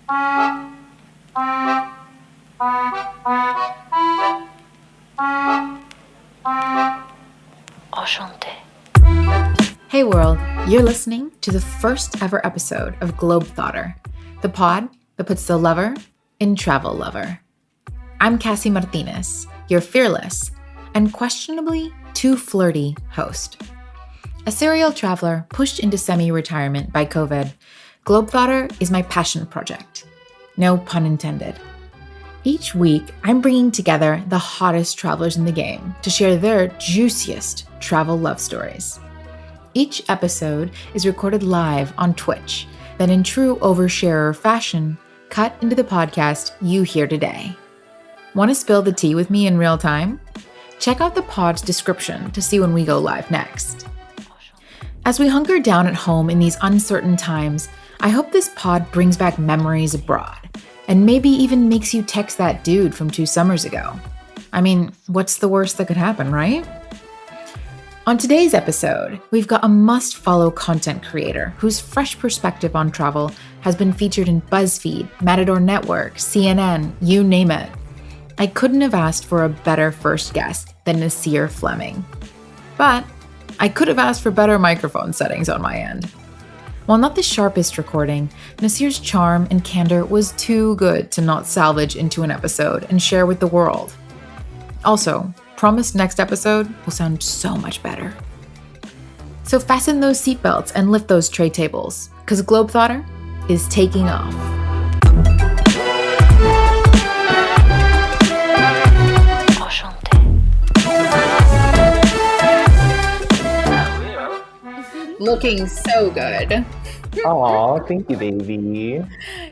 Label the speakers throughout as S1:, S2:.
S1: Enchanté.
S2: Hey world, you're listening to the first ever episode of Globetrotter, the pod that puts the lover in travel lover. I'm Cassie Martinez, your fearless and questionably too flirty host. A serial traveler pushed into semi-retirement by COVID, Globetrotter is my passion project. No pun intended. Each week, I'm bringing together the hottest travelers in the game to share their juiciest travel love stories. Each episode is recorded live on Twitch, then in true oversharer fashion, cut into the podcast you hear today. Want to spill the tea with me in real time? Check out the pod's description to see when we go live next. As we hunker down at home in these uncertain times, I hope this pod brings back memories abroad, and maybe even makes you text that dude from 2 summers ago. I mean, what's the worst that could happen, right? On today's episode, we've got a must-follow content creator whose fresh perspective on travel has been featured in BuzzFeed, Matador Network, CNN, you name it. I couldn't have asked for a better first guest than Nasir Fleming. But I could have asked for better microphone settings on my end. While not the sharpest recording, Nasir's charm and candor was too good to not salvage into an episode and share with the world. Also, promised next episode will sound so much better. So fasten those seatbelts and lift those tray tables, because Globetrotter is taking off. Looking so good.
S3: Aw, thank you, baby.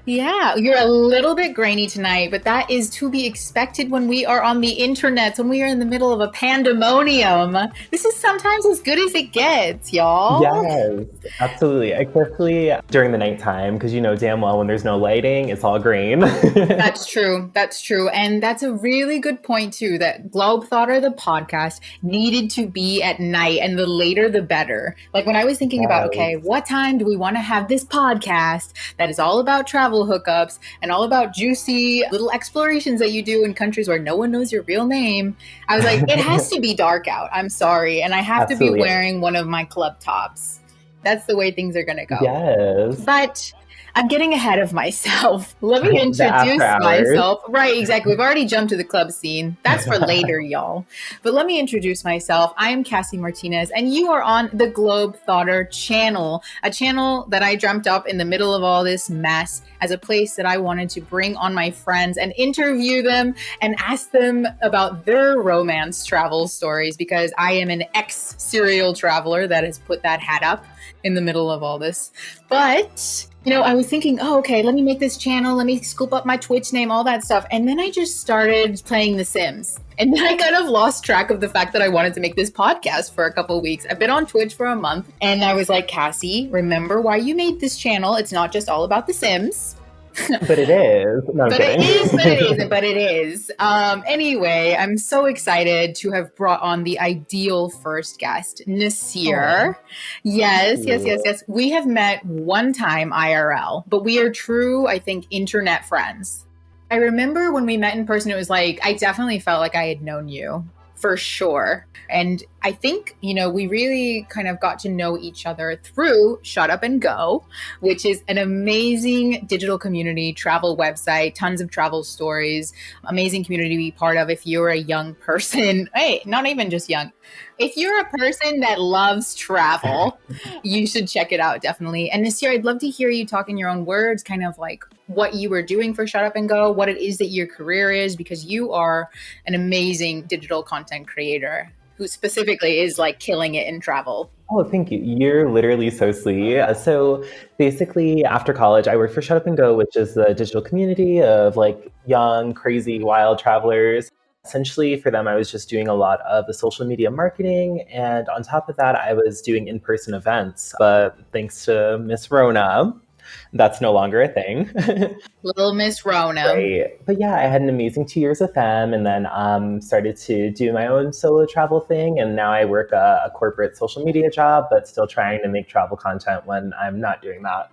S2: Yeah, you're a little bit grainy tonight, but that is to be expected when we are on the internet, when we are in the middle of a pandemonium. This is sometimes as good as it gets, y'all.
S3: Yes, absolutely. Especially during the nighttime, because you know damn well when there's no lighting, it's all green.
S2: That's true. That's true. And that's a really good point, too, that Globetrotter, the podcast, needed to be at night, and the later the better. Like when I was thinking about, okay, what time do we want to have this podcast that is all about travel hookups and all about juicy little explorations that you do in countries where no one knows your real name? I was like, it has to be dark out. I'm sorry. And I have to be wearing one of my club tops. That's the way things are going to go.
S3: Yes.
S2: But I'm getting ahead of myself. Let me introduce myself. Right, exactly. We've already jumped to the club scene. That's for later, y'all. But let me introduce myself. I am Cassie Martinez, and you are on the Globetrotter channel, a channel that I dreamt up in the middle of all this mess as a place that I wanted to bring on my friends and interview them and ask them about their romance travel stories, because I am an ex-serial traveler that has put that hat up in the middle of all this. But you know, I was thinking, oh, okay, let me make this channel. Let me scoop up my Twitch name, all that stuff. And then I just started playing The Sims. And then I kind of lost track of the fact that I wanted to make this podcast for a couple of weeks. I've been on Twitch for a month. And I was like, Cassie, remember why you made this channel. It's not just all about The Sims.
S3: But it is. No, I'm kidding.
S2: But it is. Anyway, I'm so excited to have brought on the ideal first guest, Nasir. Yes. We have met one time IRL, but we are true, I think, internet friends. I remember when we met in person, it was like, I definitely felt like I had known you. For sure. And I think, you know, we really kind of got to know each other through Shut Up and Go, which is an amazing digital community travel website, tons of travel stories, amazing community to be part of if you're a young person. Hey, not even just young. If you're a person that loves travel, you should check it out, definitely. And Nasir, I'd love to hear you talk in your own words, kind of like what you were doing for Shut Up and Go, what it is that your career is, because you are an amazing digital content creator who specifically is like killing it in travel.
S3: Oh, thank you. You're literally so sweet. So basically, after college, I worked for Shut Up and Go, which is the digital community of like young, crazy, wild travelers. Essentially, for them, I was just doing a lot of the social media marketing. And on top of that, I was doing in-person events. But thanks to Miss Rona, that's no longer a thing.
S2: Little Miss Rona.
S3: Right. But yeah, I had an amazing 2 years with them, and then started to do my own solo travel thing. And now I work a corporate social media job, but still trying to make travel content when I'm not doing that.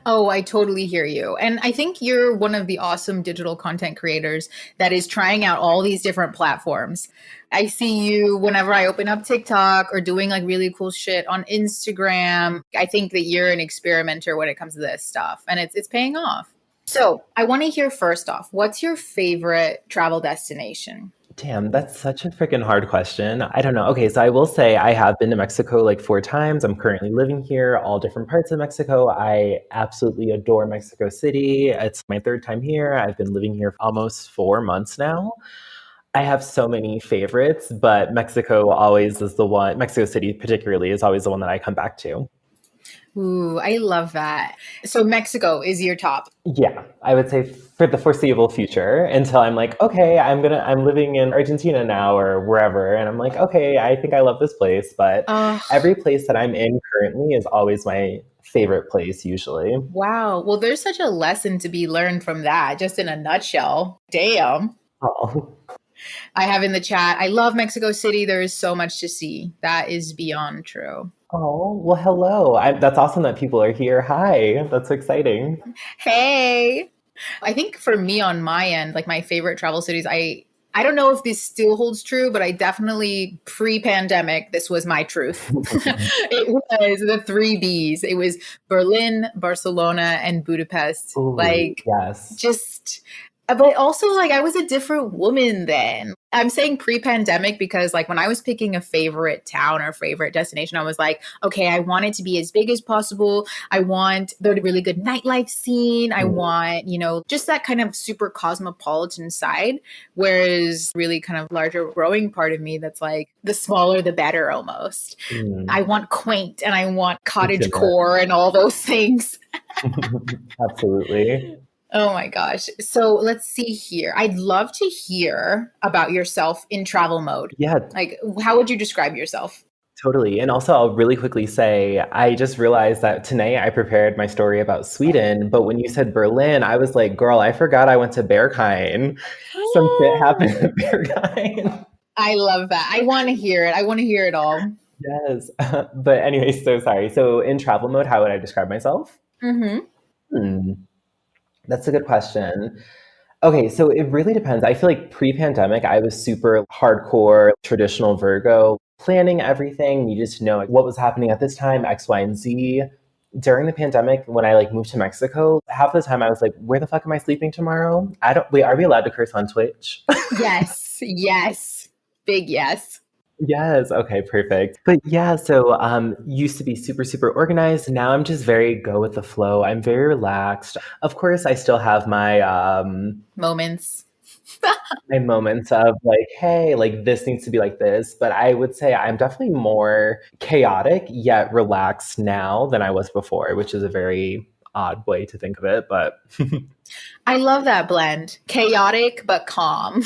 S2: Oh, I totally hear you. And I think you're one of the awesome digital content creators that is trying out all these different platforms. I see you whenever I open up TikTok or doing like really cool shit on Instagram. I think that you're an experimenter when it comes to this stuff and it's paying off. So, I want to hear first off, what's your favorite travel destination?
S3: Damn, that's such a freaking hard question. I don't know. Okay, so I will say I have been to Mexico like 4 times. I'm currently living here, all different parts of Mexico. I absolutely adore Mexico City. It's my third time here. I've been living here for almost 4 months now. I have so many favorites, but Mexico always is the one, Mexico City particularly is always the one that I come back to.
S2: Ooh, I love that. So, Mexico is your top.
S3: Yeah, I would say for the foreseeable future until I'm like, okay, I'm living in Argentina now or wherever. And I'm like, okay, I think I love this place. But
S2: Oh,
S3: every place that I'm in currently is always my favorite place, usually.
S2: wow. Well, there's such a lesson to be learned from that, just in a nutshell. Damn.
S3: Oh,
S2: I have in the chat, I love Mexico City. There is so much to see. That is beyond true.
S3: oh well, hello. That's awesome that people are here. Hi, that's exciting.
S2: Hey. I think for me on my end, like my favorite travel cities, I don't know if this still holds true, but I definitely pre-pandemic, this was my truth. It was the three Bs. It was Berlin, Barcelona, and Budapest.
S3: Ooh,
S2: Like
S3: yes.
S2: just but also like I was a different woman then. I'm saying pre-pandemic because like when I was picking a favorite town or favorite destination, I was like, okay, I want it to be as big as possible. I want the really good nightlife scene. I
S3: Mm,
S2: want, just that kind of super cosmopolitan side. Whereas really kind of larger growing part of me that's like the smaller the better almost. I
S3: mm.
S2: want quaint and I want cottage
S3: Intimate.
S2: core and all those things.
S3: Absolutely.
S2: Oh my gosh. So let's see here. I'd love to hear about yourself in travel mode.
S3: Yeah,
S2: Like, how would you describe yourself?
S3: totally. And also, I'll really quickly say, I just realized that tonight I prepared my story about Sweden, but when you said Berlin, I was like, girl, I forgot I went to Berghain. Some shit happened at Berghain.
S2: I love that. I want to hear it. I want to hear it all.
S3: Yes. But anyway, so sorry. So in travel mode, how would I describe myself?
S2: Mm-hmm.
S3: Hmm, that's a good question. Okay, so it really depends. I feel like pre-pandemic, I was super hardcore traditional Virgo, planning everything, needed to know like what was happening at this time, X, Y, and Z. During the pandemic, when I like moved to Mexico, half the time I was like, where the fuck am I sleeping tomorrow? I don't wait, are we allowed to curse on Twitch?
S2: Yes. Yes. Big yes.
S3: Yes, okay, perfect. But yeah, so used to be super, super organized. Now I'm just very go with the flow. I'm very relaxed. Of course, I still have
S2: Moments.
S3: my moments of like, hey, like this needs to be like this. But I would say I'm definitely more chaotic yet relaxed now than I was before, which is a very odd way to think of it. But
S2: I love that blend. Chaotic but calm.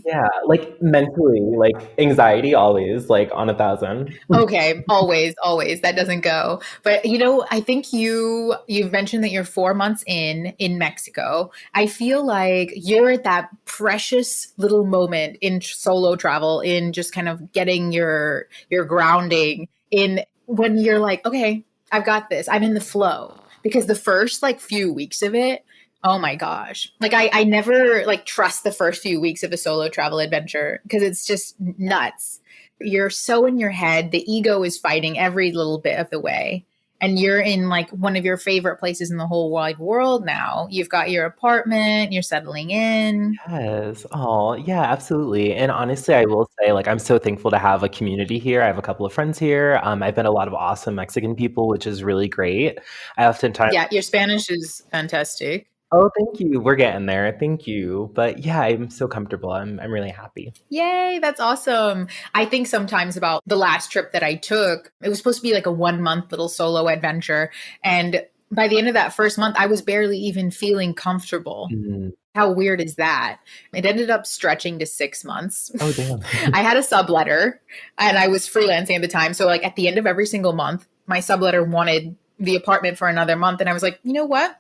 S3: yeah, like mentally, like anxiety always, like on 1,000.
S2: Okay, always, always. That doesn't go. But I think you've mentioned that you're 4 months in Mexico. I feel like you're at that precious little moment in solo travel, in just kind of getting your grounding in when you're like, okay, I've got this. I'm in the flow. Because the first like few weeks of it, oh my gosh. Like I never like trust the first few weeks of a solo travel adventure because it's just nuts. You're so in your head. The ego is fighting every little bit of the way. And you're in like one of your favorite places in the whole wide world now. You've got your apartment, you're settling in.
S3: Yes. Oh, yeah, absolutely. And honestly, I will say, like, I'm so thankful to have a community here. I have a couple of friends here. I've met a lot of awesome Mexican people, which is really great. I oftentimes,
S2: Yeah, your Spanish is fantastic.
S3: oh, thank you. We're getting there. Thank you. But yeah, I'm so comfortable. I'm really happy.
S2: Yay, that's awesome. I think sometimes about the last trip that I took, it was supposed to be like a 1 month little solo adventure. And by the end of that first month, I was barely even feeling comfortable.
S3: Mm.
S2: How weird is that? It ended up stretching to 6 months.
S3: Oh, damn.
S2: I had a subletter and I was freelancing at the time. So, like, at the end of every single month, my subletter wanted the apartment for another month. And I was like, you know what?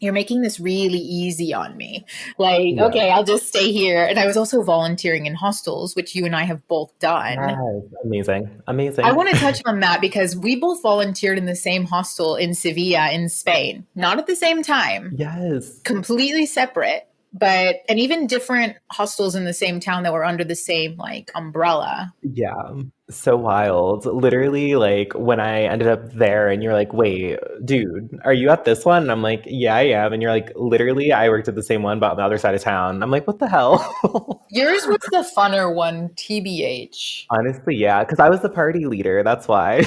S2: you're making this really easy on me. Like,
S3: Yeah.
S2: okay, I'll just stay here. And I was also volunteering in hostels, which you and I have both done.
S3: Yes. Amazing.
S2: I
S3: Amazing.
S2: want to touch on that because we both volunteered in the same hostel in Sevilla in Spain, not at the same time,
S3: Yes.
S2: completely separate, but and even different hostels in the same town that were under the same like umbrella.
S3: Yeah. So wild. Literally, like when I ended up there and you're like, wait, dude, are you at this one? And I'm like, yeah, I am. And you're like, literally, I worked at the same one, but on the other side of town. I'm like, what the hell?
S2: Yours was the funner one, TBH.
S3: Honestly, yeah, because I was the party leader. That's why.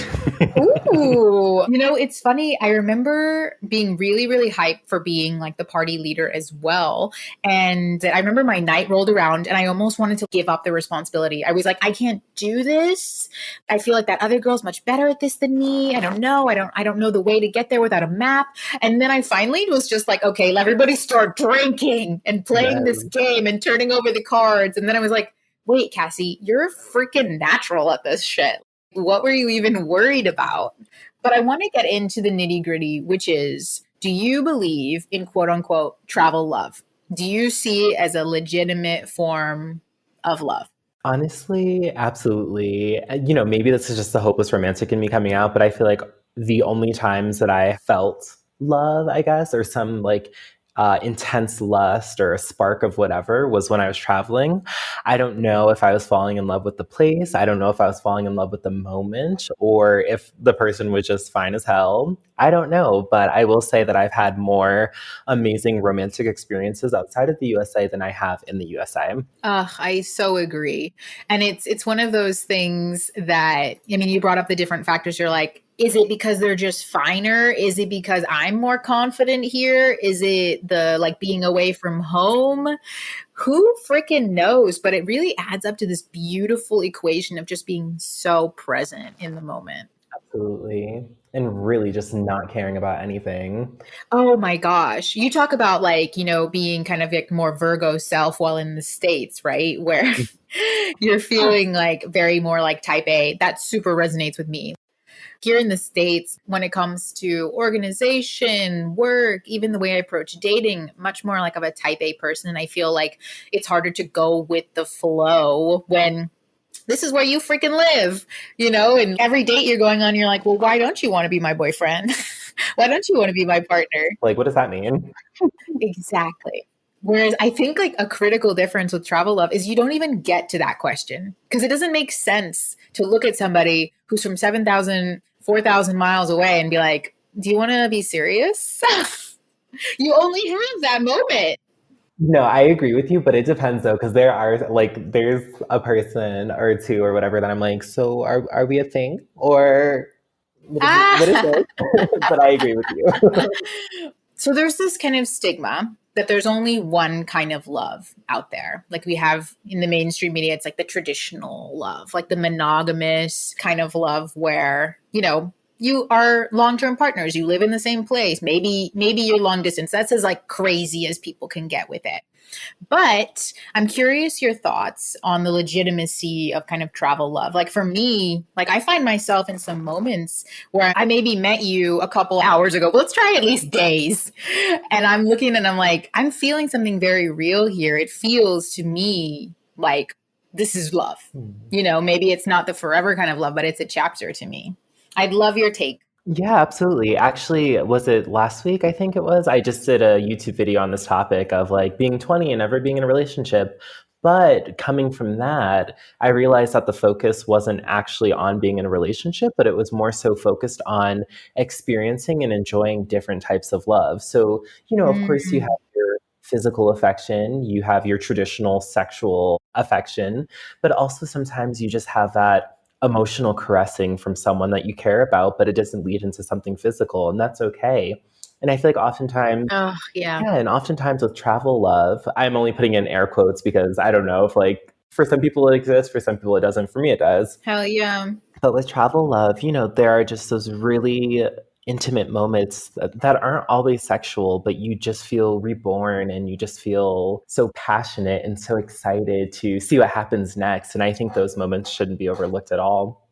S2: Ooh. You know, it's funny. I remember being really, really hyped for being like the party leader as well. And I remember my night rolled around and I almost wanted to give up the responsibility. I was like, I can't do this. I feel like that other girl's much better at this than me. I don't know. I don't know the way to get there without a map. And then I finally was just like, okay, let everybody start drinking and playing this
S3: Yes.
S2: game and turning over the cards. And then I was like, wait, Cassie, you're a freaking natural at this shit. What were you even worried about? But I want to get into the nitty gritty, which is, do you believe in quote unquote travel love? Do you see it as a legitimate form of love?
S3: Honestly, absolutely. Maybe this is just the hopeless romantic in me coming out, but I feel like the only times that I felt love, I guess, or some like intense lust or a spark of whatever was when I was traveling. I don't know if I was falling in love with the place. I don't know if I was falling in love with the moment or if the person was just fine as hell. I don't know, but I will say that I've had more amazing romantic experiences outside of the USA than I have in the USA.
S2: I so agree. And it's one of those things that I mean, you brought up the different factors. You're like, is it because they're just finer? Is it because I'm more confident here? Is it the like being away from home? Who freaking knows? But it really adds up to this beautiful equation of just being so present in the moment.
S3: Absolutely. And really just not caring about anything.
S2: Oh my gosh. You talk about like, you know, being kind of like more Virgo self while in the States, right? Where you're feeling like very more like type A. That super resonates with me. Here in the States, when it comes to organization, work, even the way I approach dating, much more like of a type A person. And I feel like it's harder to go with the flow when this is where you freaking live, you know, and every date you're going on, you're like, well, why don't you want to be my boyfriend? Why don't you want to be my partner?
S3: Like, what does that mean?
S2: Exactly. Whereas I think like a critical difference with travel love is you don't even get to that question because it doesn't make sense to look at somebody who's from 7,000, 4,000 miles away and be like, do you want to be serious? You only have that moment.
S3: No, I agree with you, but it depends though, because there's a person or two or whatever that I'm like, so are we a thing? Or what is
S2: Ah.
S3: this? But I agree with you.
S2: So there's this kind of stigma that there's only one kind of love out there. Like we have in the mainstream media, it's like the traditional love, like the monogamous kind of love where, you know, you are long-term partners, you live in the same place. Maybe you're long distance. That's as like crazy as people can get with it. But I'm curious your thoughts on the legitimacy of kind of travel love. Like for me, like I find myself in some moments where I maybe met you a couple hours ago, but let's try at least days. And I'm looking and I'm like, I'm feeling something very real here. It feels to me like this is love. You know, maybe it's not the forever kind of love, but it's a chapter to me. I'd love your take.
S3: Yeah, absolutely. Actually, was it last week? I think it was. I just did a YouTube video on this topic of like being 20 and never being in a relationship. But coming from that, I realized that the focus wasn't actually on being in a relationship, but it was more so focused on experiencing and enjoying different types of love. So, of course, you have
S2: Mm.
S3: your physical affection, you have your traditional sexual affection, but also sometimes you just have that emotional caressing from someone that you care about, but it doesn't lead into something physical, and that's okay. And I feel like oftentimes,
S2: Oh, yeah.
S3: yeah, and oftentimes with travel love, I'm only putting in air quotes because I don't know if like for some people it exists, for some people it doesn't. For me, it does.
S2: Hell yeah.
S3: But with travel love, there are just those really intimate moments that aren't always sexual, but you just feel reborn and you just feel so passionate and so excited to see what happens next. And I think those moments shouldn't be overlooked at all.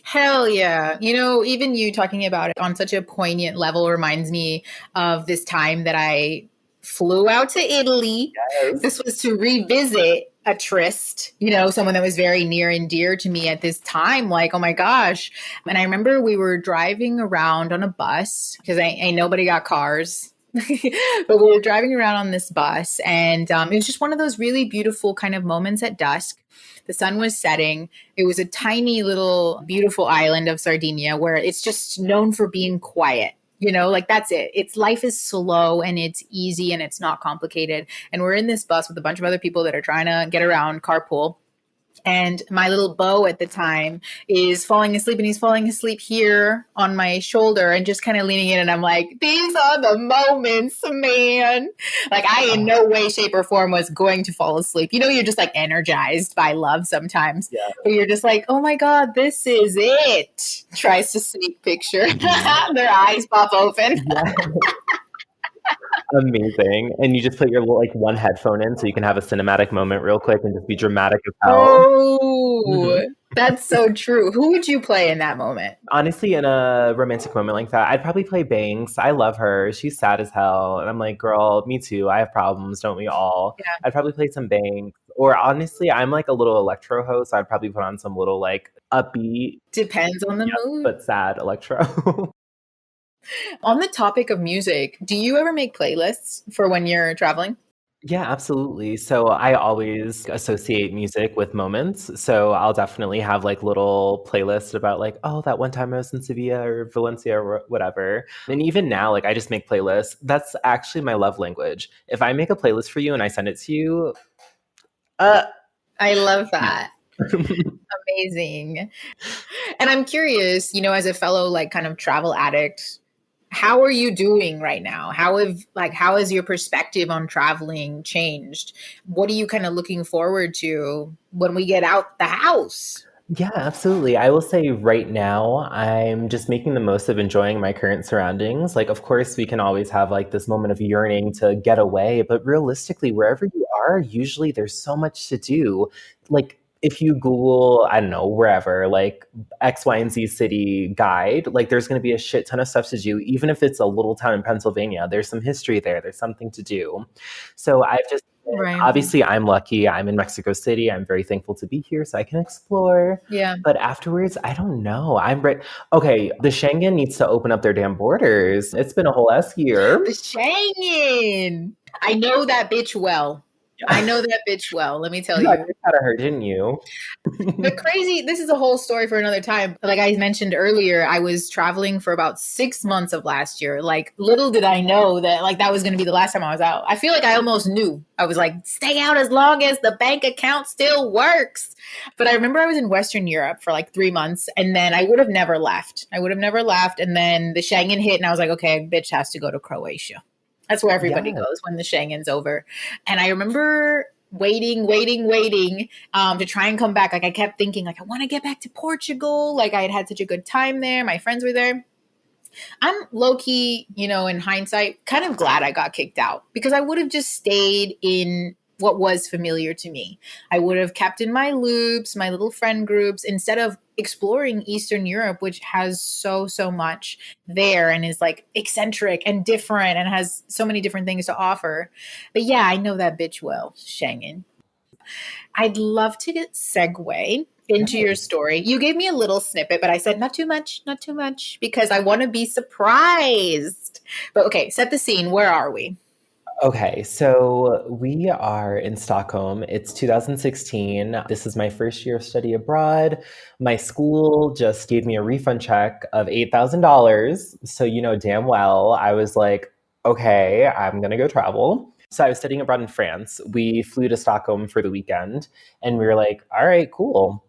S2: Hell yeah. Even you talking about it on such a poignant level reminds me of this time that I flew out to Italy.
S3: Yes.
S2: This was to revisit a tryst, someone that was very near and dear to me at this time. Like, oh my gosh. And I remember we were driving around on a bus because ain't nobody got cars. But we were driving around on this bus, and it was just one of those really beautiful kind of moments at dusk. The sun was setting. It was a tiny little beautiful island of Sardinia where it's just known for being quiet. Like that's it. Its life is slow and it's easy and it's not complicated. And we're in this bus with a bunch of other people that are trying to get around, carpool. And my little beau at the time is falling asleep, and he's falling asleep here on my shoulder and just kind of leaning in. And I'm like, these are the moments, man. Like, I in no way, shape, or form was going to fall asleep. You're just like energized by love sometimes.
S3: Yeah.
S2: But you're just like, oh my God, this is it. Tries to sneak picture. Their eyes pop open.
S3: Yeah. Amazing. And you just put your like one headphone in so you can have a cinematic moment real quick and just be dramatic as hell.
S2: Oh, that's so true. Who would you play in that moment?
S3: Honestly, in a romantic moment like that, I'd probably play Banks. I love her. She's sad as hell. And I'm like, girl, me too. I have problems, don't we all?
S2: Yeah.
S3: I'd probably play some Banks. Or honestly, I'm like a little electro host. So I'd probably put on some little like upbeat.
S2: Depends on the mood.
S3: But sad electro.
S2: On the topic of music, do you ever make playlists for when you're traveling?
S3: Yeah, absolutely. So I always associate music with moments. So I'll definitely have like little playlists about like, oh, that one time I was in Sevilla or Valencia or whatever. And even now, like I just make playlists. That's actually my love language. If I make a playlist for you and I send it to you,
S2: I love that. Amazing. And I'm curious, as a fellow like kind of travel addict, how are you doing right now? How has your perspective on traveling changed? What are you kind of looking forward to when we get out the house?
S3: Yeah, absolutely. I will say right now, I'm just making the most of enjoying my current surroundings. Like, of course, we can always have like this moment of yearning to get away, but realistically, wherever you are, usually there's so much to do. Like, if you Google, I don't know, wherever, like X, Y, and Z city guide, like there's going to be a shit ton of stuff to do. Even if it's a little town in Pennsylvania, there's some history there. There's something to do. So I've just, obviously I'm lucky. I'm in Mexico City. I'm very thankful to be here so I can explore.
S2: Yeah.
S3: But afterwards, I don't know. Okay, the Schengen needs to open up their damn borders. It's been a whole ass year.
S2: The Schengen. I know that bitch well. I know that bitch well. Let me tell you.
S3: You got her, didn't you?
S2: This is a whole story for another time. Like I mentioned earlier, I was traveling for about 6 months of last year. Like little did I know that like that was going to be the last time I was out. I feel like I almost knew. I was like, stay out as long as the bank account still works. But I remember I was in Western Europe for like 3 months, and then I would have never left. And then the Schengen hit, and I was like, okay, bitch has to go to Croatia. That's where everybody goes when the Schengen's over. And I remember waiting to try and come back. Like I kept thinking, like, I want to get back to Portugal. Like I had such a good time there. My friends were there. I'm low key, in hindsight, kind of glad I got kicked out because I would have just stayed in what was familiar to me. I would have kept in my loops, my little friend groups, instead of exploring Eastern Europe, which has so much there and is like eccentric and different and has so many different things to offer. But yeah, I know that bitch well, Schengen. I'd love to segue into your story. You gave me a little snippet, but I said not too much, because I want to be surprised. But okay, set the scene. Where are we?
S3: Okay, so we are in Stockholm. It's 2016. This is my first year of study abroad. My school just gave me a refund check of $8,000. So, damn well, I was like, okay, I'm going to go travel. So I was studying abroad in France. We flew to Stockholm for the weekend and we were like, all right, cool.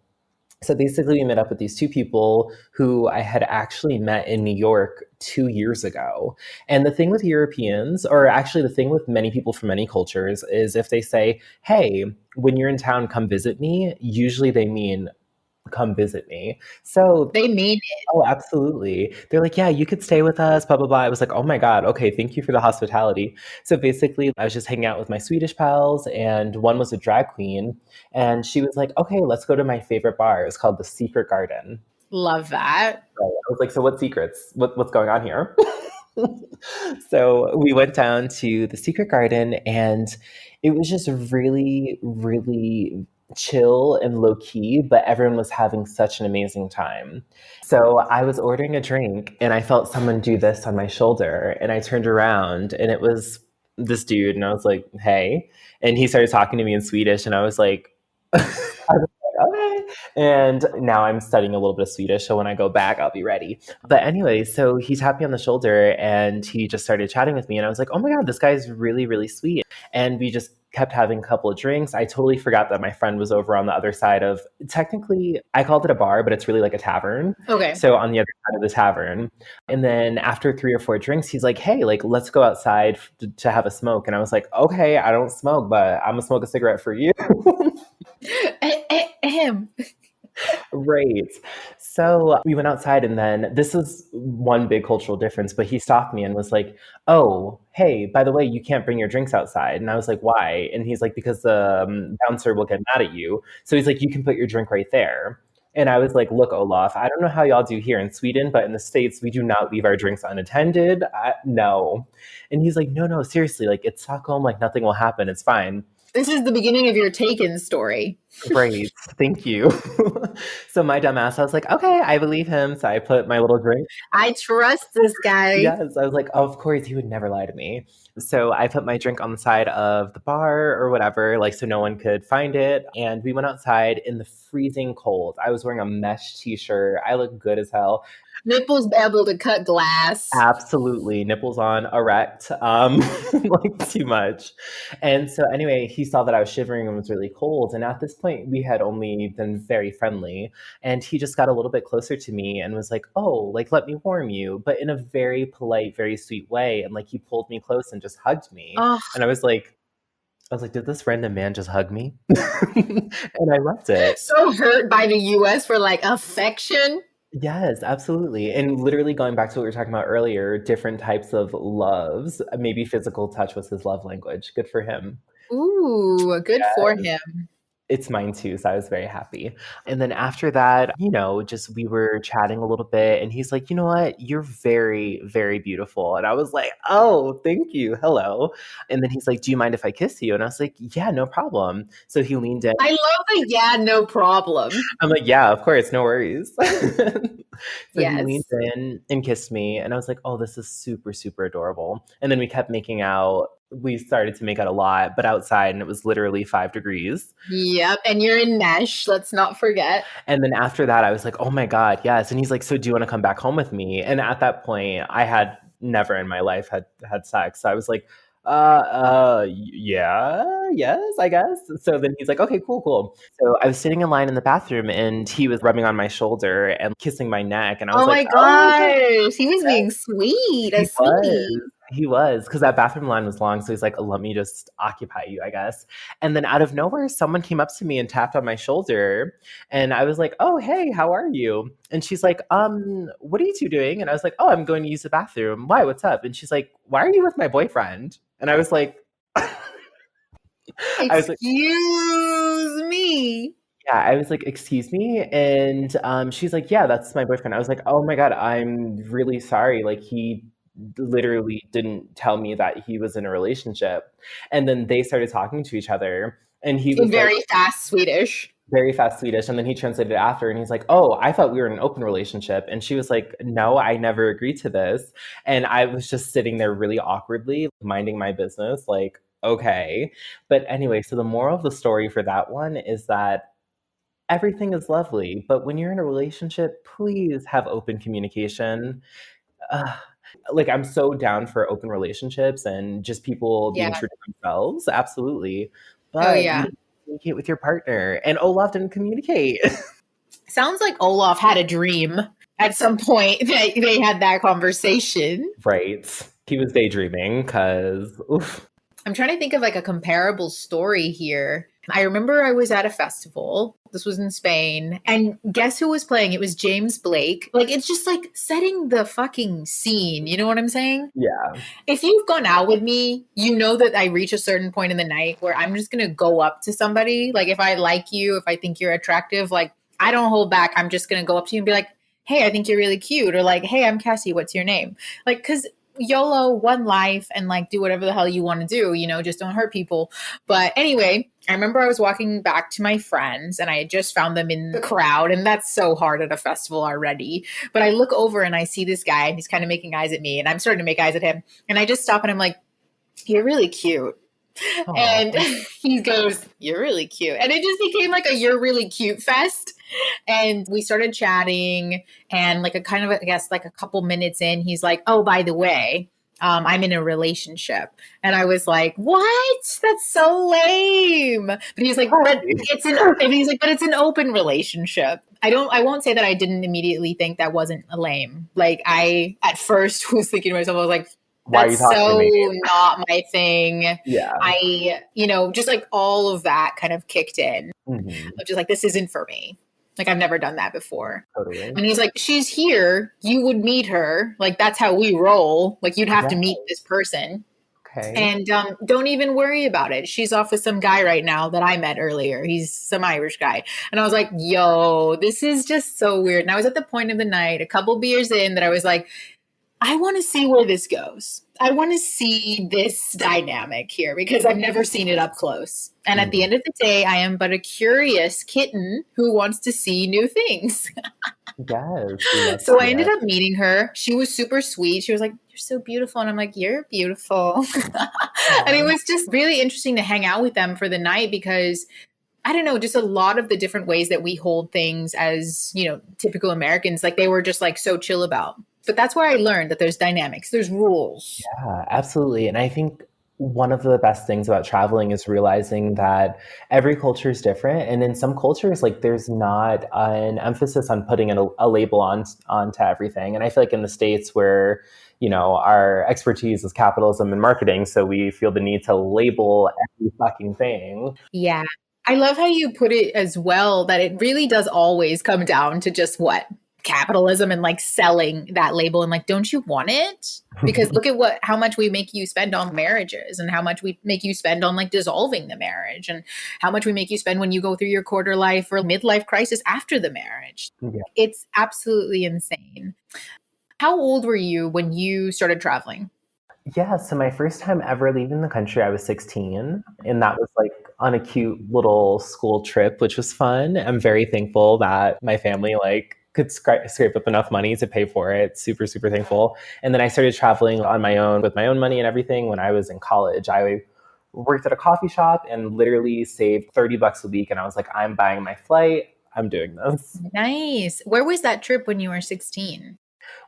S3: So basically, we met up with these two people who I had actually met in New York 2 years ago. And the thing with Europeans, or actually the thing with many people from many cultures, is if they say, hey, when you're in town, come visit me, usually they mean come visit me. So
S2: they mean it.
S3: Oh, absolutely. They're like, yeah, you could stay with us, blah, blah, blah. I was like, oh my God, okay, thank you for the hospitality. So basically, I was just hanging out with my Swedish pals, and one was a drag queen. And she was like, okay, let's go to my favorite bar. It's called The Secret Garden.
S2: Love that.
S3: Right. I was like, so what secrets? What's going on here? So we went down to the secret garden and it was just really, really chill and low key, but everyone was having such an amazing time. So I was ordering a drink and I felt someone do this on my shoulder and I turned around and it was this dude and I was like, hey. And he started talking to me in Swedish and I was like, okay. And now I'm studying a little bit of Swedish, so when I go back, I'll be ready. But anyway, so he tapped me on the shoulder and he just started chatting with me. And I was like, oh my God, this guy's really, really sweet. And we just kept having a couple of drinks. I totally forgot that my friend was over on the other side of, technically, I called it a bar, but it's really like a tavern.
S2: Okay.
S3: So on the other side of the tavern. And then after 3 or 4 drinks, he's like, hey, like, let's go outside to have a smoke. And I was like, okay, I don't smoke, but I'm gonna smoke a cigarette for you.
S2: Him.
S3: Right. So we went outside, and then this was one big cultural difference, but he stopped me and was like, oh, hey, by the way, you can't bring your drinks outside. And I was like, why? And he's like, because the bouncer will get mad at you. So he's like, you can put your drink right there. And I was like, look, Olaf, I don't know how y'all do here in Sweden, but in the States, we do not leave our drinks unattended. No. And he's like, no, seriously, like, it's Stockholm, like, nothing will happen. It's fine.
S2: This is the beginning of your Taken story.
S3: Great. Thank you. So my dumb ass, I was like, okay, I believe him. So I put my little drink.
S2: I trust this guy.
S3: Yes. I was like, of course, he would never lie to me. So I put my drink on the side of the bar or whatever, like, so no one could find it. And we went outside in the freezing cold. I was wearing a mesh t-shirt. I looked good as hell.
S2: Nipples able to cut glass.
S3: Absolutely. Nipples on, erect, like too much. And so anyway, he saw that I was shivering and was really cold. And at this point, we had only been very friendly. And he just got a little bit closer to me and was like, oh, like, let me warm you, but in a very polite, very sweet way. And like, he pulled me close and just hugged me.
S2: Oh.
S3: And I was like, did this random man just hug me? And I loved it.
S2: So hurt by the US for like affection.
S3: Yes, absolutely. And literally going back to what we were talking about earlier, different types of loves. Maybe physical touch was his love language. Good for him.
S2: Ooh, good for him.
S3: It's mine too, so I was very happy. And then after that, just we were chatting a little bit and he's like, you know what? You're very, very beautiful. And I was like, oh, thank you. Hello. And then he's like, do you mind if I kiss you? And I was like, yeah, no problem. So he leaned in.
S2: I love the yeah, no problem.
S3: I'm like, yeah, of course, no worries. So
S2: Yes.
S3: he leaned in and kissed me. And I was like, oh, this is super, super adorable. And then we kept making out. We started to make out a lot, but outside, and it was literally 5 degrees.
S2: Yep. And you're in mesh. Let's not forget.
S3: And then after that, I was like, oh my God, yes. And he's like, so do you want to come back home with me? And at that point, I had never in my life had sex. So I was like, yeah, yes, I guess. So then he's like, okay, cool. So I was sitting in line in the bathroom and he was rubbing on my shoulder and kissing my neck. And I was like,
S2: oh my gosh, he was being sweet.
S3: He was, because that bathroom line was long. So he's like, let me just occupy you, I guess. And then out of nowhere, someone came up to me and tapped on my shoulder. And I was like, oh, hey, how are you? And she's like, what are you two doing? And I was like, oh, I'm going to use the bathroom. Why? What's up? And she's like, why are you with my boyfriend? And I was like,
S2: excuse me.
S3: Yeah, I was like, excuse me? And she's like, yeah, that's my boyfriend. I was like, oh my God, I'm really sorry. Like, he literally didn't tell me that he was in a relationship. And then they started talking to each other. And he was
S2: very fast Swedish.
S3: Very fast Swedish. And then he translated after and he's like, oh, I thought we were in an open relationship. And she was like, no, I never agreed to this. And I was just sitting there really awkwardly, minding my business, like, okay. But anyway, so the moral of the story for that one is that everything is lovely. But when you're in a relationship, please have open communication. Like, I'm so down for open relationships and just people being true to themselves. Absolutely. But you communicate with your partner. And Olaf didn't communicate.
S2: Sounds like Olaf had a dream at some point that they had that conversation.
S3: Right. He was daydreaming because, oof.
S2: I'm trying to think of like a comparable story here. I remember I was at a festival. This was in Spain. And guess who was playing? It was James Blake. Like, it's just like setting the fucking scene. You know what I'm saying?
S3: Yeah.
S2: If you've gone out with me, you know that I reach a certain point in the night where I'm just going to go up to somebody. Like, if I like you, if I think you're attractive, like, I don't hold back. I'm just going to go up to you and be like, hey, I think you're really cute, or like, hey, I'm Cassie, what's your name? Like, because YOLO, one life, and like do whatever the hell you want to do, just don't hurt people. But anyway, I remember I was walking back to my friends and I had just found them in the crowd, and that's so hard at a festival already. But I look over and I see this guy and he's kind of making eyes at me, and I'm starting to make eyes at him. And I just stop and I'm like, you're really cute. And
S3: Aw.
S2: he goes, you're really cute. And it just became like a you're really cute fest. And we started chatting, and like a kind of, I guess, like a couple minutes in, he's like, oh, by the way, I'm in a relationship. And I was like, what? That's so lame. But he's like,
S3: Hi.
S2: but it's an open relationship. I won't say that I didn't immediately think that wasn't lame. Like I at first was thinking to myself, I was like,
S3: Why are you
S2: that's
S3: talking to
S2: so
S3: me?
S2: not my thing.
S3: Yeah.
S2: Just like all of that kind of kicked in.
S3: Mhm.
S2: I'm just like, this isn't for me. Like, I've never done that before.
S3: Totally.
S2: And he's like, she's here. You would meet her. Like, that's how we roll. Like, you'd have to
S3: Yeah.
S2: meet this person.
S3: Okay.
S2: And don't even worry about it. She's off with some guy right now that I met earlier. He's some Irish guy. And I was like, yo, this is just so weird. And I was at the point of the night, a couple beers in, that I was like, I want to see where this goes. I want to see this dynamic here because I've never seen it up close. And at the end of the day, I am but a curious kitten who wants to see new things.
S3: Yes. We love
S2: So
S3: to
S2: I
S3: see
S2: ended
S3: it.
S2: up meeting her. She was super sweet. She was like, you're so beautiful. And I'm like, you're beautiful. And it
S3: Aw.
S2: was just really interesting to hang out with them for the night because I don't know, just a lot of the different ways that we hold things as, typical Americans, like they were just like so chill about. But that's where I learned that there's dynamics, there's rules.
S3: Yeah, absolutely. And I think one of the best things about traveling is realizing that every culture is different. And in some cultures, like there's not an emphasis on putting a label onto everything. And I feel like in the States where, our expertise is capitalism and marketing, so we feel the need to label every fucking thing.
S2: Yeah. I love how you put it as well, that it really does always come down to just what? Capitalism and like selling that label and like, don't you want it? Because look at how much we make you spend on marriages and how much we make you spend on like dissolving the marriage and how much we make you spend when you go through your quarter life or midlife crisis after the marriage.
S3: Yeah.
S2: It's absolutely insane. How old were you when you started traveling?
S3: Yeah, so my first time ever leaving the country, I was 16, and that was like on a cute little school trip, which was fun. I'm very thankful that my family could scrape up enough money to pay for it. Super, super thankful. And then I started traveling on my own with my own money and everything when I was in college. I worked at a coffee shop and literally saved $30 a week, and I was like, I'm buying my flight. I'm doing this.
S2: Nice. Where was that trip when you were 16?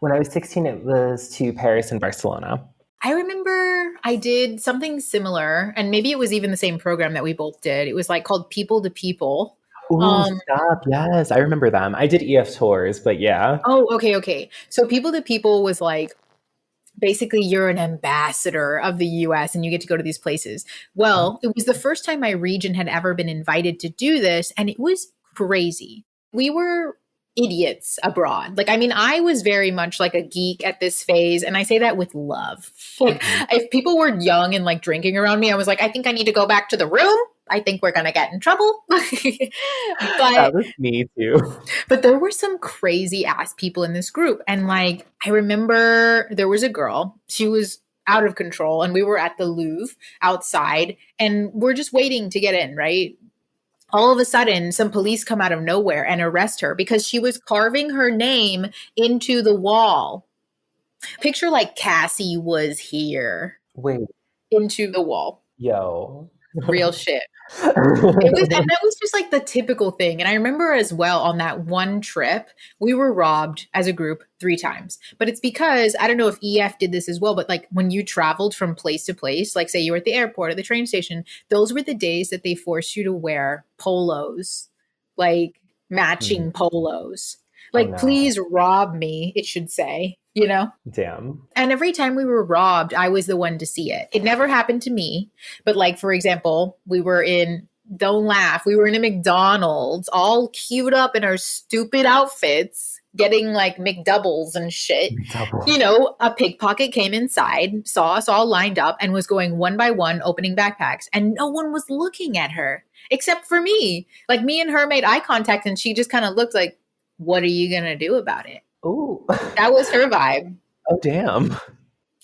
S3: When I was 16, it was to Paris and Barcelona.
S2: I remember I did something similar, and maybe it was even the same program that we both did. It was like called People to People.
S3: Ooh, stop. Yes, I remember them. I did EF tours, but yeah.
S2: Oh, okay. So People to People was like, basically you're an ambassador of the US and you get to go to these places. Well, it was the first time my region had ever been invited to do this, and it was crazy. We were idiots abroad. Like, I mean, I was very much like a geek at this phase, and I say that with love. Like, if people were young and like drinking around me, I was like, I think I need to go back to the room. I think we're going to get in trouble.
S3: That was me too.
S2: But there were some crazy ass people in this group. And like, I remember there was a girl, she was out of control, and we were at the Louvre outside and we're just waiting to get in, right? All of a sudden, some police come out of nowhere and arrest her because she was carving her name into the wall. Picture like Cassie was here
S3: Wait,
S2: into the wall.
S3: yo.
S2: Real shit. And that was just like the typical thing. And I remember as well on that one trip, we were robbed as a group 3 times. But it's because, I don't know if EF did this as well, but like when you traveled from place to place, like say you were at the airport or the train station, those were the days that they forced you to wear polos, like matching polos. Like,
S3: no.
S2: please rob me, it should say,
S3: Damn.
S2: And every time we were robbed, I was the one to see it. It never happened to me. But like, for example, we were in, don't laugh, we were in a McDonald's, all queued up in our stupid outfits, getting like McDoubles and shit.
S3: Double.
S2: A pickpocket came inside, saw us all lined up, and was going one by one, opening backpacks. And no one was looking at her except for me. Like, me and her made eye contact, and she just kind of looked like, what are you going to do about it?
S3: Oh,
S2: That was her vibe.
S3: oh, damn.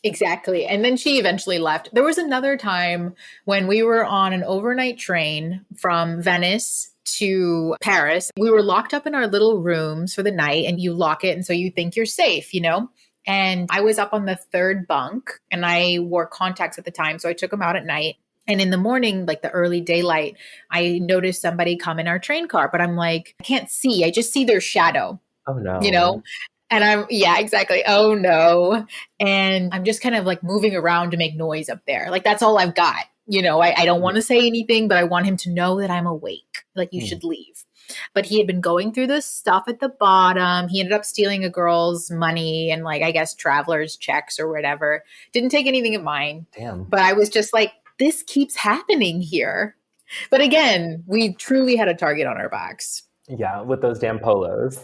S2: Exactly. And then she eventually left. There was another time when we were on an overnight train from Venice to Paris. We were locked up in our little rooms for the night, and you lock it. And so you think you're safe, you know? And I was up on the third bunk and I wore contacts at the time. So I took them out at night. And in the morning, like the early daylight, I noticed somebody come in our train car, but I'm like, I can't see. I just see their shadow,
S3: Oh, no.
S2: you know? And yeah, exactly. Oh no. And I'm just kind of like moving around to make noise up there. Like that's all I've got. You know, I don't want to say anything, but I want him to know that I'm awake. Like you should leave. But he had been going through this stuff at the bottom. He ended up stealing a girl's money and like, I guess, traveler's checks or whatever. Didn't take anything of mine.
S3: Damn.
S2: But I was just like, this keeps happening here. But again, we truly had a target on our backs.
S3: Yeah, with those damn polos.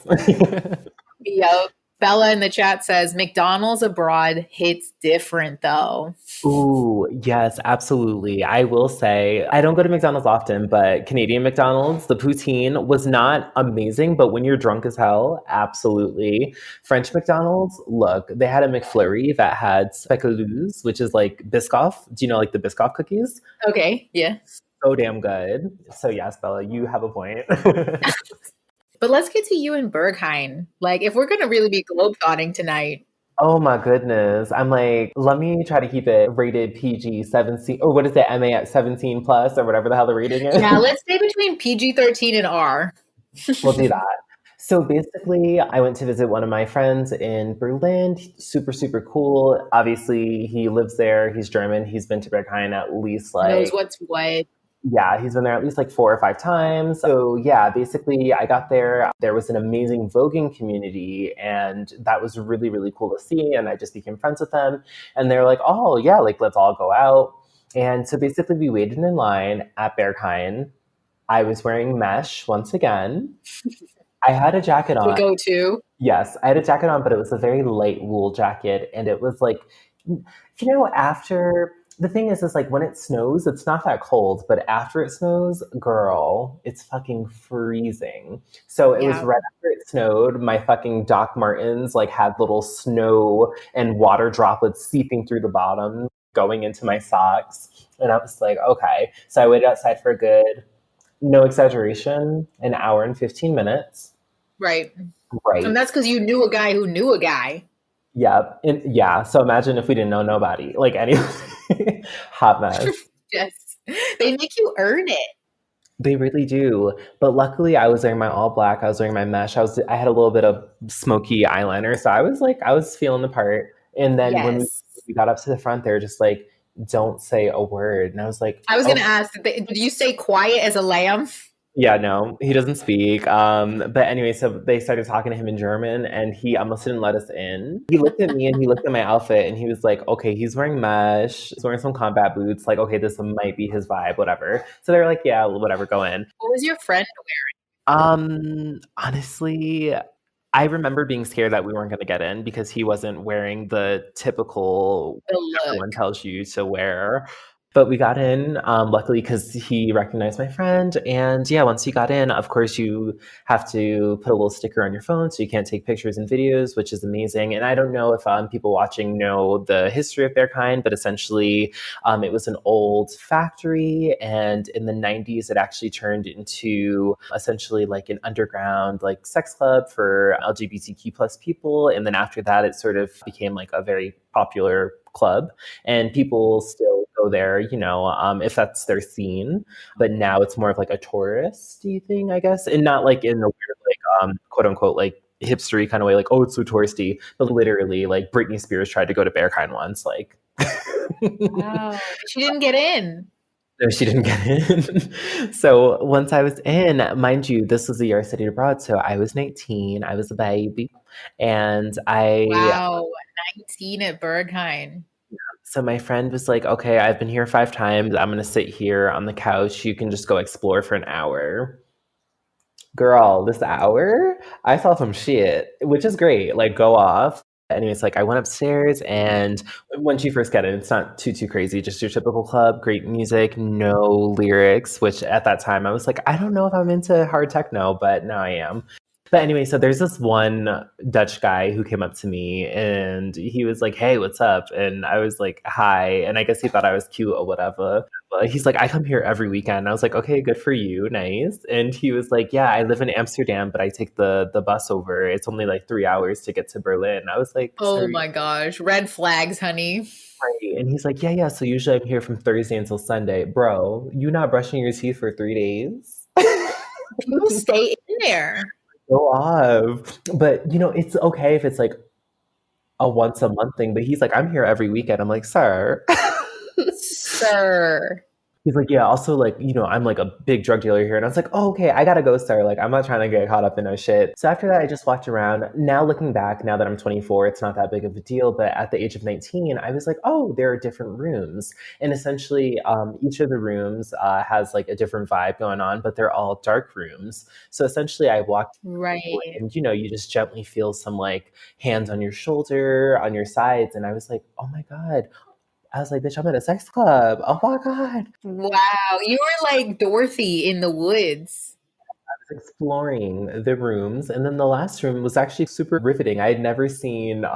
S2: Yep. Bella in the chat says McDonald's abroad hits different though.
S3: Ooh, yes, absolutely. I will say, I don't go to McDonald's often, but Canadian McDonald's, the poutine was not amazing, but when you're drunk as hell, absolutely. French McDonald's, look, they had a McFlurry that had speculoos, which is like Biscoff. Do you know like the Biscoff cookies?
S2: Okay, yeah.
S3: So damn good. So yes, Bella, you have a point.
S2: But let's get to you and Berghain. Like, if we're going to really be globetrotting tonight.
S3: Oh my goodness. I'm like, let me try to keep it rated PG 17, or what is it, MA at 17 plus, or whatever the hell the rating is.
S2: Yeah, let's stay between PG-13 and R.
S3: We'll do that. So basically, I went to visit one of my friends in Berlin. Super, super cool. Obviously, he lives there. He's German. He's been to Berghain at least like...
S2: Knows what's what.
S3: Yeah, he's been there at least like 4 or 5 times. So yeah, basically I got there. There was an amazing voguing community and that was really, really cool to see. And I just became friends with them. And they're like, oh yeah, like let's all go out. And so basically we waited in line at Berghain. I was wearing mesh once again. I had a jacket on.
S2: The go-to.
S3: Yes, I had a jacket on, but it was a very light wool jacket. And it was like, you know, after... The thing is like when it snows, it's not that cold, but after it snows, girl, it's fucking freezing. So it was right after it snowed, my fucking Doc Martens like had little snow and water droplets seeping through the bottom, going into my socks. And I was like, okay. So I waited outside for a good, no exaggeration, an hour and 15 minutes.
S2: Right.
S3: Right.
S2: And that's because you knew a guy who knew a guy.
S3: Yep. And yeah. So imagine if we didn't know nobody. Like anyway, hot mess.
S2: Yes. They make you earn it.
S3: They really do. But luckily I was wearing my all black. I was wearing my mesh. I had a little bit of smoky eyeliner. So I was feeling the part. And then when we got up to the front, they were just like, don't say a word. And I was like,
S2: I was going to ask, did you stay quiet as a lamb?
S3: Yeah, no, he doesn't speak. But anyway, so they started talking to him in German and he almost didn't let us in. He looked at me and he looked at my outfit and he was like, okay, he's wearing mesh, he's wearing some combat boots. Like, okay, this might be his vibe, whatever. So they were like, yeah, whatever, go in.
S2: What was your friend wearing?
S3: Honestly, I remember being scared that we weren't going to get in because he wasn't wearing the typical everyone tells you to wear. But we got in, luckily, because he recognized my friend. And yeah, once you got in, of course, you have to put a little sticker on your phone so you can't take pictures and videos, which is amazing. And I don't know if people watching know the history of Berghain, but essentially it was an old factory. And in the 90s, it actually turned into essentially like an underground like sex club for LGBTQ plus people. And then after that, it sort of became like a very popular club. And people still go there, you know, if that's their scene. But now it's more of like a touristy thing, I guess. And not like in a weird, like, quote unquote, like hipstery kind of way, like, oh, it's so touristy. But literally, like Britney Spears tried to go to Berghain once. Like,
S2: wow. She didn't get in.
S3: No, she didn't get in. So once I was in, mind you, this was a year I studied abroad. So I was 19. I was a baby. And
S2: Wow, 19 at Berghain.
S3: So my friend was like, okay, I've been here 5 times. I'm going to sit here on the couch. You can just go explore for an hour. Girl, this hour, I saw some shit, which is great. Like, go off. Anyways, like I went upstairs and once you first get in, it's not too crazy. Just your typical club, great music, no lyrics, which at that time I was like, I don't know if I'm into hard techno, but now I am. But anyway, so there's this one Dutch guy who came up to me and he was like, "Hey, what's up?" And I was like, "Hi." And I guess he thought I was cute or whatever. But he's like, "I come here every weekend." I was like, "Okay, good for you. Nice." And he was like, "Yeah, I live in Amsterdam, but I take the bus over. It's only like 3 hours to get to Berlin." I was like,
S2: Oh
S3: "Sorry."
S2: my gosh. Red flags, honey.
S3: Right. And he's like, "Yeah, yeah. So usually I'm here from Thursday until Sunday." Bro, you not brushing your teeth for 3 days?
S2: People stay in there.
S3: Go off. But it's okay if it's like a once a month thing, but he's like, "I'm here every weekend." I'm like, "Sir."
S2: Sir.
S3: He's like, "Yeah, also like, I'm like a big drug dealer here." And I was like, "Oh, okay, I gotta go, sir. Like, I'm not trying to get caught up in no shit." So after that, I just walked around. Now looking back, now that I'm 24, it's not that big of a deal. But at the age of 19, I was like, "Oh, there are different rooms." And essentially, each of the rooms has like a different vibe going on, but they're all dark rooms. So essentially, I walked
S2: Right.
S3: and you just gently feel some like hands on your shoulder, on your sides. And I was like, "Oh my God." I was like, "Bitch, I'm at a sex club. Oh my God."
S2: Wow. You were like Dorothy in the woods.
S3: Exploring the rooms. And then the last room was actually super riveting. I had never seen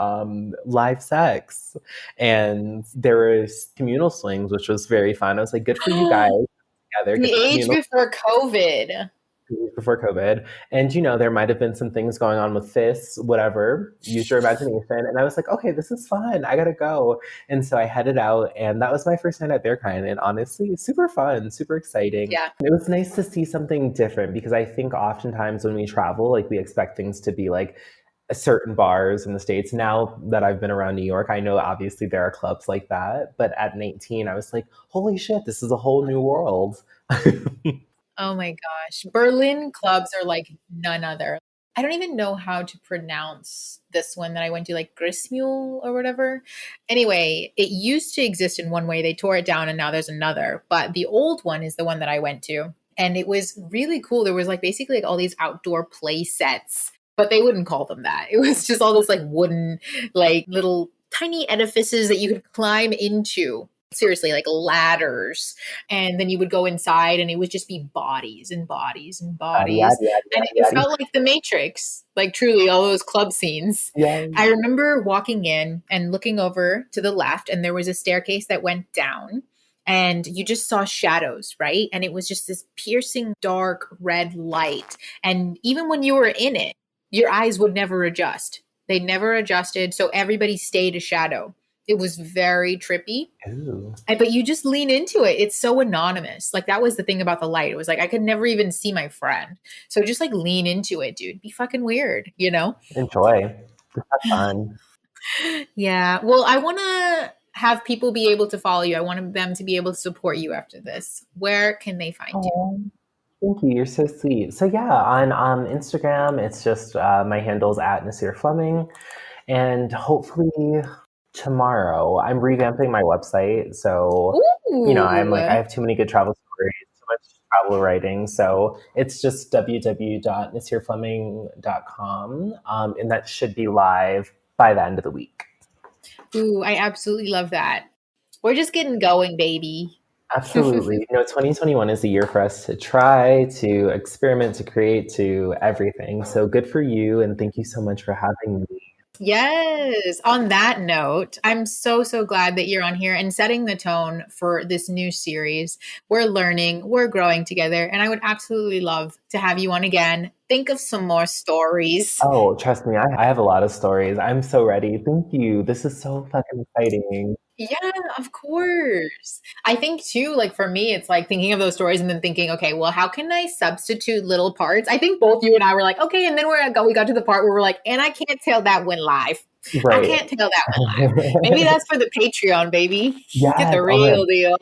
S3: live sex. And there was communal swings, which was very fun. I was like, good for you guys together.
S2: The
S3: Get the
S2: age
S3: communal
S2: before COVID.
S3: before COVID. And there might have been some things going on with fists, whatever. Use your imagination. And I was like, okay, this is fun. I gotta go. And so I headed out, and that was my first night at Berghain. And honestly, it's super fun, super exciting.
S2: Yeah.
S3: It was nice to see something different because I think oftentimes when we travel, like we expect things to be like certain bars in the States. Now that I've been around New York, I know obviously there are clubs like that. But at 19, I was like, holy shit, this is a whole new world.
S2: Oh my gosh. Berlin clubs are like none other. I don't even know how to pronounce this one that I went to, like Grissmule or whatever. Anyway, it used to exist in one way. They tore it down and now there's another. But the old one is the one that I went to. And it was really cool. There was like basically like all these outdoor play sets, but they wouldn't call them that. It was just all this like wooden, like little tiny edifices that you could climb into. Seriously, like ladders. And then you would go inside and it would just be bodies and bodies and bodies. And it felt like the Matrix, like truly all those club scenes.
S3: Yeah.
S2: I remember walking in and looking over to the left, and there was a staircase that went down, and you just saw shadows, right? And it was just this piercing dark red light. And even when you were in it, your eyes would never adjust. They never adjusted. So everybody stayed a shadow. It was very trippy.
S3: Ooh.
S2: But you just lean into it. It's so anonymous. Like that was the thing about the light. It was like I could never even see my friend. So just like lean into it, dude. Be fucking weird,
S3: Enjoy. Just have fun.
S2: Yeah. Well, I want to have people be able to follow you. I want them to be able to support you after this. Where can they find you?
S3: Thank you. You're so sweet. So yeah, on Instagram, it's just my handle's at Nasir Fleming. And hopefully tomorrow I'm revamping my website. So, I have too many good travel stories, too much travel writing. So it's just www.nasirfleming.com. And that should be live by the end of the week.
S2: Ooh, I absolutely love that. We're just getting going, baby.
S3: Absolutely. 2021 is the year for us to try, to experiment, to create, to everything. So good for you. And thank you so much for having me.
S2: Yes. On that note, I'm so glad that you're on here and setting the tone for this new series. We're learning, we're growing together, and I would absolutely love to have you on again. Think of some more stories.
S3: Oh, trust me, I have a lot of stories. I'm so ready. Thank you. This is so fucking exciting.
S2: Yeah, of course. I think too, like for me, it's like thinking of those stories and then thinking, okay, well, how can I substitute little parts? I think both you and I were like, okay, and then we got to the part where we're like, and I can't tell that one live.
S3: Right.
S2: I can't tell that one live. Maybe that's for the Patreon, baby.
S3: Yes,
S2: Get the real deal.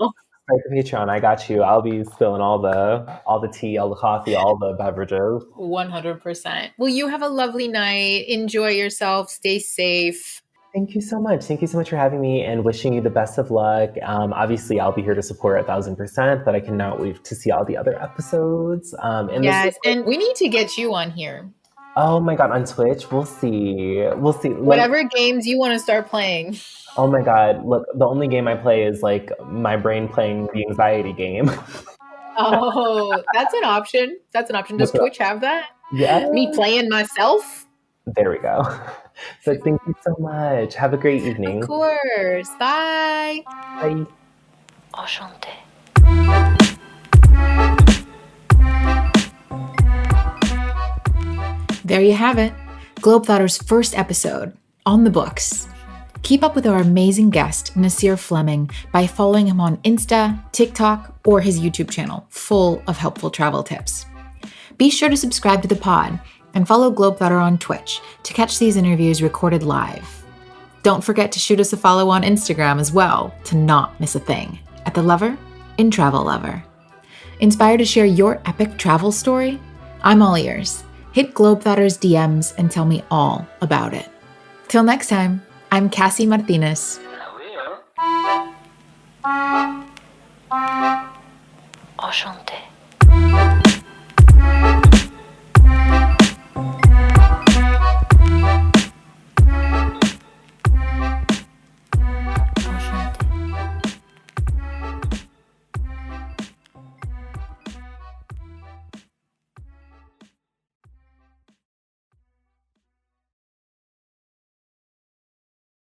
S3: Right, the Patreon, I got you. I'll be spilling all the tea, all the coffee, all the beverages.
S2: 100%. Well, you have a lovely night. Enjoy yourself. Stay safe.
S3: Thank you so much. Thank you so much for having me and wishing you the best of luck. Obviously, I'll be here to support 1,000%, but I cannot wait to see all the other episodes.
S2: Yes, and we need to get you on here.
S3: Oh my God, on Twitch? We'll see. We'll see.
S2: Whatever games you want to start playing.
S3: Oh my God. Look, the only game I play is like my brain playing the anxiety game.
S2: Oh, that's an option. Does Twitch have that?
S3: Yeah.
S2: Me playing myself?
S3: There we go. So thank you so much. Have a great evening.
S2: Of course. Bye.
S3: Bye.
S1: Enchanté.
S2: There you have it. Globethotter's first episode, on the books. Keep up with our amazing guest, Nasir Fleming, by following him on Insta, TikTok, or his YouTube channel, full of helpful travel tips. Be sure to subscribe to the pod and follow Globetrotter on Twitch to catch these interviews recorded live. Don't forget to shoot us a follow on Instagram as well to not miss a thing at The Lover in Travel Lover. Inspired to share your epic travel story? I'm all ears. Hit Globethotter's DMs and tell me all about it. Till next time, I'm Cassie Martinez.
S1: Enchanté.